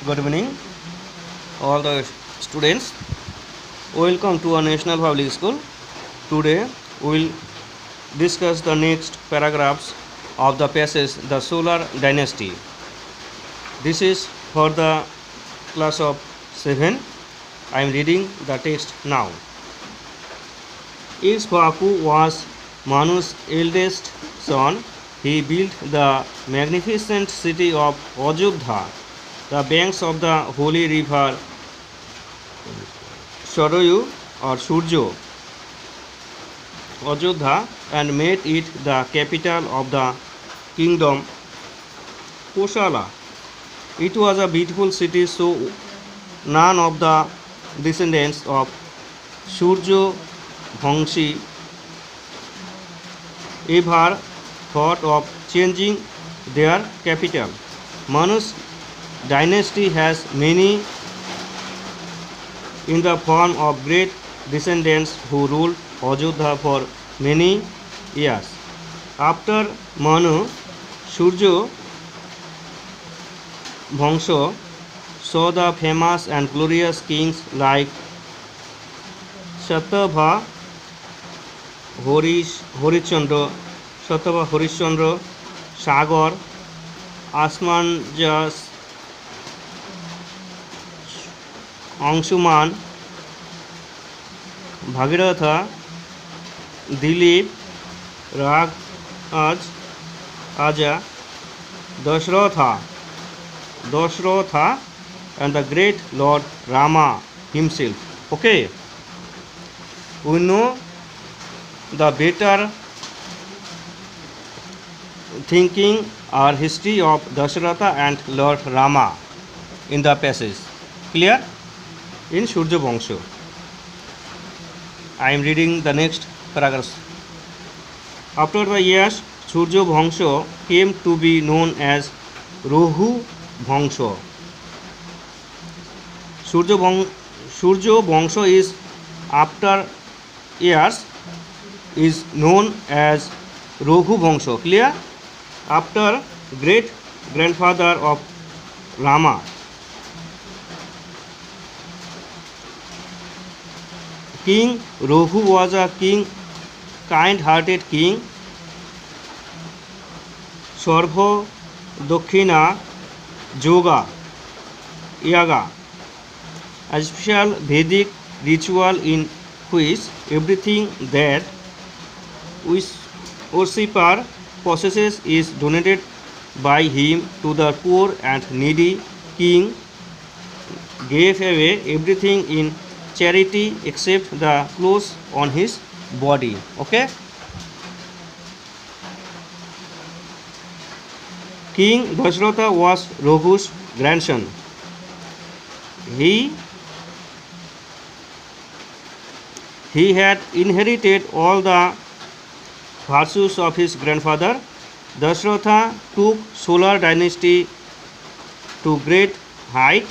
Good evening, all the students. Welcome to our National Public School. Today, we will discuss the next paragraphs of the passage The Solar Dynasty. This is for the class of 7. I am reading the text now. Ishvaku was Manu's eldest son. He built the magnificent city of Ajodha, the banks of the holy river Sarayu or Surjo, Ajodha, and made it the capital of the kingdom Kosala. It was a beautiful city, so none of the descendants of Surjo Bhangshi ever thought of changing their capital. Manu's dynasty has many in the form of great descendants who ruled Ajodha for many years. After Manu, Surjo Bhangsha saw the famous and glorious kings like Satyabha Harishchandra, Sagar, Asmanjas, Angshuman, Bhagiratha, Dilip, Rag, Aja, Dashratha, and the great Lord Rama himself. Okay, we know the better thinking or history of Dasharatha and Lord Rama in the passage. Clear? In Surjo Bhangsha. I am reading the next paragraph. After the years, Surjo Bhangsha came to be known as Rohu Bhangsha. Surjo Bhangsha is after years is known as Raghu Bhangsha. Clear? After great grandfather of Rama. King Raghu was a kind-hearted king. Sarva Dakshina Yaga, a special Vedic ritual in which everything that worshipper possesses is donated by him to the poor and needy. King gave away everything in charity except the clothes on his body. Okay. King Dasharatha was Raghu's grandson. He had inherited all the virtues of his grandfather. Dasharatha took solar dynasty to great height.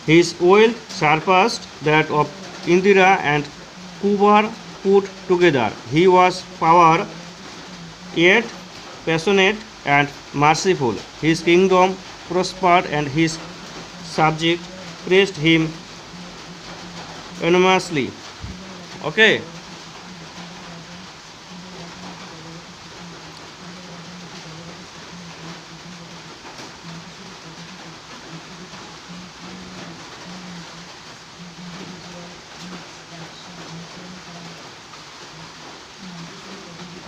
His wealth surpassed that of Indira and Kubar put together. He was power, yet passionate and merciful. His kingdom prospered and his subjects praised him enormously. Okay.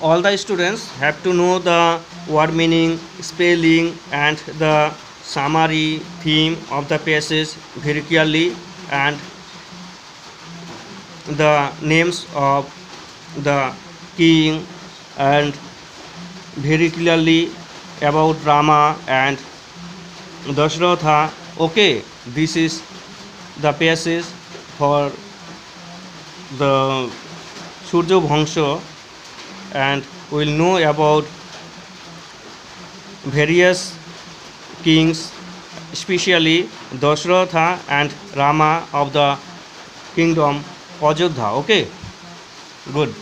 All the students have to know the word meaning, spelling, and the summary theme of the passage very clearly, and the names of the king and very clearly about Rama and Dasharatha. Okay, this is the passage for the Surjo Bhangsha, and we will know about various kings, especially Dasharatha and Rama of the kingdom Ajodha. Okay, good.